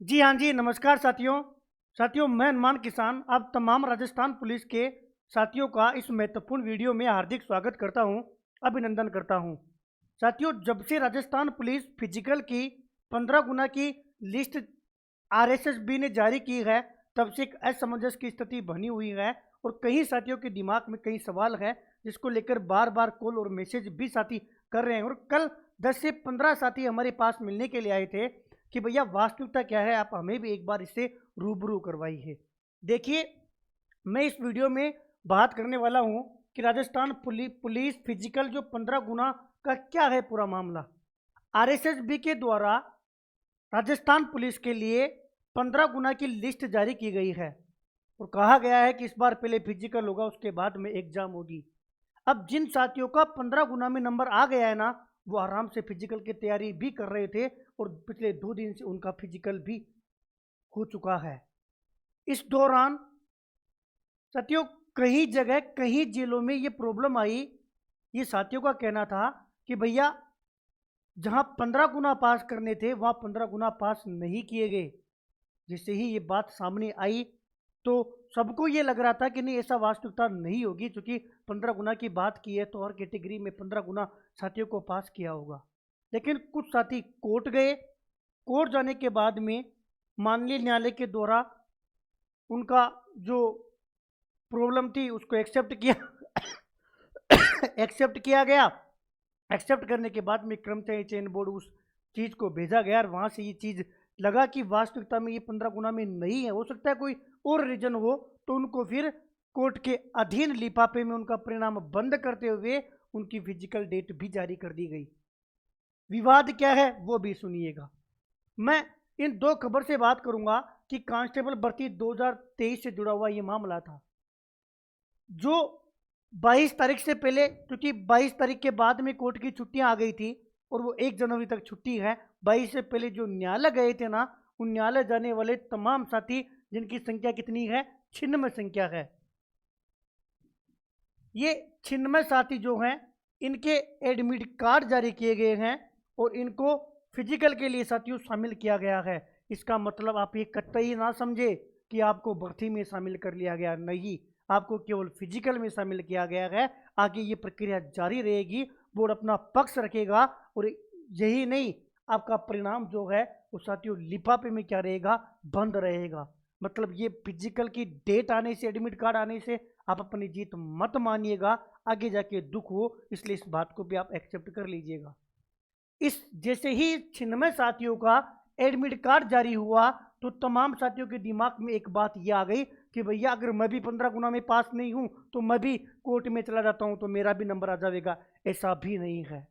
जी हाँ जी, नमस्कार साथियों। साथियों, मैं हनुमान किसान आप तमाम राजस्थान पुलिस के साथियों का इस महत्वपूर्ण वीडियो में हार्दिक स्वागत करता हूं, अभिनंदन करता हूं। साथियों, जब से राजस्थान पुलिस फिजिकल की 15 गुना की लिस्ट आरएसएसबी ने जारी की है, तब से एक असमंजस की स्थिति बनी हुई है और कई साथियों के दिमाग में कई सवाल है, जिसको लेकर बार बार कॉल और मैसेज भी साथी कर रहे हैं। और कल 10 से 15 साथी हमारे पास मिलने के लिए आए थे कि भैया वास्तविकता क्या है, आप हमें भी एक बार इससे रूबरू करवाइए। देखिए, मैं इस वीडियो में बात करने वाला हूं कि राजस्थान पुलिस फिजिकल जो 15 गुना का क्या है पूरा मामला। आरएसएसबी के द्वारा राजस्थान पुलिस के लिए 15 गुना की लिस्ट जारी की गई है और कहा गया है कि इस बार पहले फिजिकल होगा, उसके बाद में एग्जाम होगी। अब जिन साथियों का 15 गुना में नंबर आ गया है ना, वो आराम से फिजिकल की तैयारी भी कर रहे थे और पिछले 2 दिन से उनका फिजिकल भी हो चुका है। इस दौरान साथियों कई जगह कई जिलों में ये प्रॉब्लम आई। ये साथियों का कहना था कि भैया जहां 15 गुना पास करने थे वहां 15 गुना पास नहीं किए गए। जिससे ही ये बात सामने आई तो सबको ये लग रहा था कि नहीं, ऐसा वास्तविकता नहीं होगी, क्योंकि 15 गुना की बात की है तो हर कैटेगरी में 15 गुना साथियों को पास किया होगा। लेकिन कुछ साथी कोर्ट गए। कोर्ट जाने के बाद में माननीय न्यायालय के द्वारा उनका जो प्रॉब्लम थी उसको एक्सेप्ट किया एक्सेप्ट किया गया। एक्सेप्ट करने के बाद में कर्मचारी चयन बोर्ड उस चीज़ को भेजा गया और वहाँ से ये चीज़ लगा कि वास्तविकता में ये 15 गुना में नहीं है, हो सकता है कोई और रीजन हो, तो उनको फिर कोर्ट के अधीन लिफाफे में उनका परिणाम बंद करते हुए उनकी फिजिकल डेट भी जारी कर दी गई। विवाद क्या है वो भी सुनिएगा। मैं इन दो खबर से बात करूंगा कि कांस्टेबल भर्ती 2023 से जुड़ा हुआ ये मामला था, जो 22 तारीख से पहले, क्योंकि 22 तारीख के बाद में कोर्ट की छुट्टियां आ गई थी और वो 1 जनवरी तक छुट्टी है। 22 से पहले जो न्यायालय गए थे ना, उन न्यायालय जाने वाले तमाम साथी, जिनकी संख्या कितनी है, 96 संख्या है। ये 96 साथी जो हैं, इनके एडमिट कार्ड जारी किए गए हैं और इनको फिजिकल के लिए साथियों शामिल किया गया है। इसका मतलब आप ये कतई ना समझे कि आपको भर्ती में शामिल कर लिया गया, नहीं, आपको केवल फिजिकल में शामिल किया गया है। आगे ये प्रक्रिया जारी रहेगी, बोर्ड अपना पक्ष रखेगा और यही नहीं, आपका परिणाम जो है वो साथियों लिफाफे में क्या रहेगा, बंद रहेगा। मतलब ये फिजिकल की डेट आने से, एडमिट कार्ड आने से आप अपनी जीत मत मानिएगा, आगे जाके दुख हो, इसलिए इस बात को भी आप एक्सेप्ट कर लीजिएगा। इस जैसे ही 96 साथियों का एडमिट कार्ड जारी हुआ तो तमाम साथियों के दिमाग में एक बात ये आ गई कि भैया अगर मैं भी 15 गुना में पास नहीं हूं तो मैं भी कोर्ट में चला जाता हूं तो मेरा भी नंबर आ जाएगा। ऐसा भी नहीं है।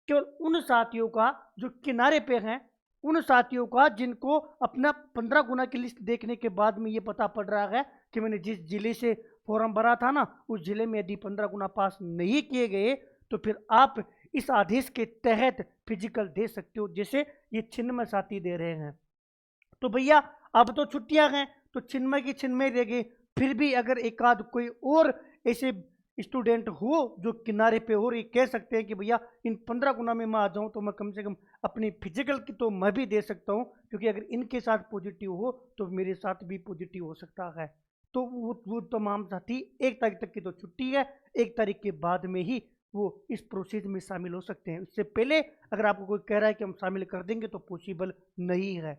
केवल उन साथियों का जो किनारे पे हैं, उन साथियों का जिनको अपना 15 गुना की लिस्ट देखने के बाद में ये पता पड़ रहा है कि मैंने जिस जिले से फॉर्म भरा था ना, उस जिले में यदि 15 गुना पास नहीं किए गए तो फिर आप इस आदेश के तहत फिजिकल दे सकते हो, जैसे ये छिन्मय साथी दे रहे हैं। तो भैया अब तो छुट्टियां हैं तो छिन्मय की छिन्मय रह गए। फिर भी अगर एक आध कोई और ऐसे स्टूडेंट हो जो किनारे पे हो और ये कह सकते हैं कि भैया इन 15 गुना में मैं आ जाऊं तो मैं कम से कम अपनी फिजिकल की तो मैं भी दे सकता हूं, क्योंकि अगर इनके साथ पॉजिटिव हो तो मेरे साथ भी पॉजिटिव हो सकता है। तो वो तमाम साथी 1 तारीख तक की तो छुट्टी है, 1 तारीख के बाद में ही वो इस प्रोसेस में शामिल हो सकते हैं। इससे पहले अगर आपको कोई कह रहा है कि हम शामिल कर देंगे तो पॉसिबल नहीं है।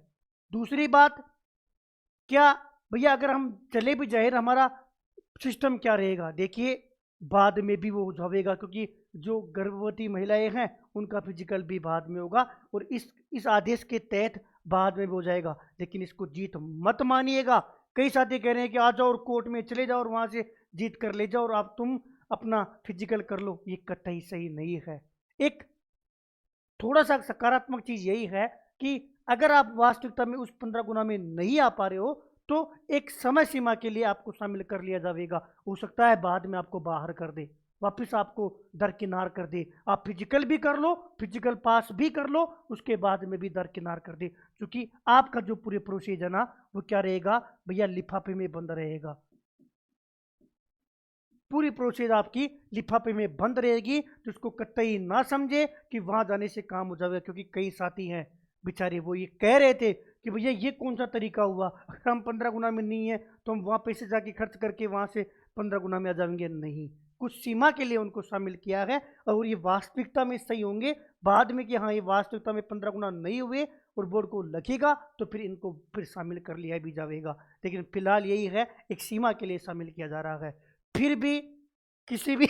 दूसरी बात, क्या भैया अगर हम चले भी जाहिर हमारा सिस्टम क्या रहेगा? देखिए, बाद में भी वो जाएगा, क्योंकि जो गर्भवती महिलाएं हैं उनका फिजिकल भी बाद में होगा और इस आदेश के तहत बाद में भी हो जाएगा। लेकिन इसको जीत मत मानिएगा। कई साथी कह रहे हैं कि आ जाओ और कोर्ट में चले जाओ और वहां से जीत कर ले जाओ और आप तुम अपना फिजिकल कर लो, ये कतई सही नहीं है। एक थोड़ा सा सकारात्मक चीज यही है कि अगर आप वास्तविकता में उस 15 गुना में नहीं आ पा रहे हो तो एक समय सीमा के लिए आपको शामिल कर लिया जाएगा। हो सकता है बाद में आपको बाहर कर दे, वापस आपको दरकिनार कर दे। आप फिजिकल भी कर लो, फिजिकल पास भी कर लो, उसके बाद में भी दरकिनार कर दे, क्योंकि आपका जो पूरे प्रोसीजर ना वो क्या रहेगा भैया, लिफाफे में बंद रहेगा। पूरी प्रोसेस आपकी लिफाफे में बंद रहेगी, तो इसको कतई ना समझे कि वहां जाने से काम हो जाएगा, क्योंकि कई साथी हैं बेचारे वो ये कह रहे थे कि भैया ये कौन सा तरीका हुआ, अगर हम 15 गुना में नहीं है तो हम वहाँ पैसे जाके खर्च करके वहाँ से 15 गुना में आ जाएंगे। नहीं, कुछ सीमा के लिए उनको शामिल किया है और ये वास्तविकता में सही होंगे बाद में कि हाँ ये वास्तविकता में 15 गुना नहीं हुए और बोर्ड को लगेगा तो फिर इनको फिर शामिल कर लिया भी जाएगा। लेकिन फिलहाल यही है, एक सीमा के लिए शामिल किया जा रहा है। फिर भी किसी भी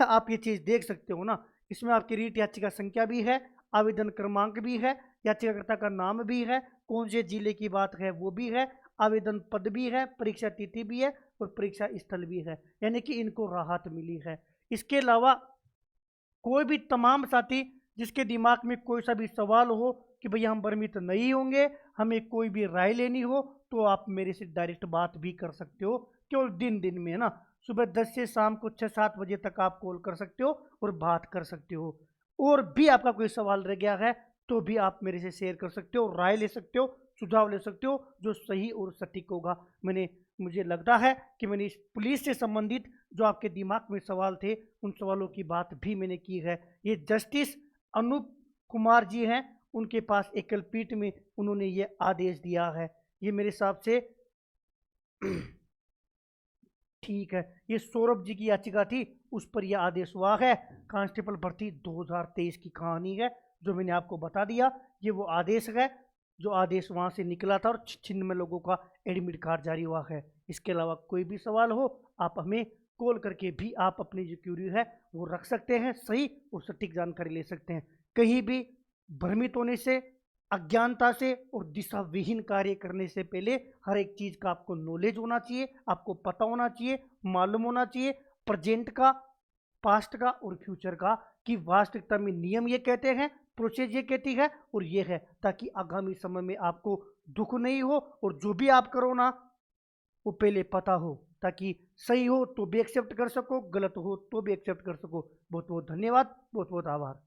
आप ये चीज़ देख सकते हो ना, इसमें आपकी रीट याचिका संख्या भी है, आवेदन क्रमांक भी है, याचिकाकर्ता का नाम भी है, कौन से जिले की बात है वो भी है, आवेदन पद भी है, परीक्षा तिथि भी है और परीक्षा स्थल भी है, यानी कि इनको राहत मिली है। इसके अलावा कोई भी तमाम साथी जिसके दिमाग में कोई सा भी सवाल हो कि भैया हम भ्रमित नहीं होंगे, हमें कोई भी राय लेनी हो, तो आप मेरे से डायरेक्ट बात भी कर सकते हो। केवल दिन दिन में है ना, सुबह 10 से शाम को 6-7 बजे तक आप कॉल कर सकते हो और बात कर सकते हो। और भी आपका कोई सवाल रह गया है तो भी आप मेरे से शेयर कर सकते हो, राय ले सकते हो, सुझाव ले सकते हो जो सही और सटीक होगा। मुझे लगता है कि मैंने इस पुलिस से संबंधित जो आपके दिमाग में सवाल थे उन सवालों की बात भी मैंने की है। ये जस्टिस अनूप कुमार जी हैं, उनके पास एकल पीठ में उन्होंने ये आदेश दिया है। ये मेरे हिसाब से ठीक है, ये सौरभ जी की याचिका थी, उस पर यह आदेश हुआ है। कांस्टेबल भर्ती 2023 की कहानी है जो मैंने आपको बता दिया। ये वो आदेश है जो आदेश वहाँ से निकला था और 96 लोगों का एडमिट कार्ड जारी हुआ है। इसके अलावा कोई भी सवाल हो आप हमें कॉल करके भी आप अपनी जो क्यूरी है वो रख सकते हैं, सही और सटीक जानकारी ले सकते हैं। कहीं भी भ्रमित होने से, अज्ञानता से और दिशा विहीन कार्य करने से पहले हर एक चीज़ का आपको नॉलेज होना चाहिए, आपको पता होना चाहिए, मालूम होना चाहिए, प्रेजेंट का, पास्ट का और फ्यूचर का, कि वास्तविकता में नियम ये कहते हैं, प्रोसेस ये कहती है और ये है, ताकि आगामी समय में आपको दुख नहीं हो और जो भी आप करो ना वो पहले पता हो, ताकि सही हो तो भी एक्सेप्ट कर सको, गलत हो तो भी एक्सेप्ट कर सको। बहुत बहुत धन्यवाद, बहुत बहुत आभार।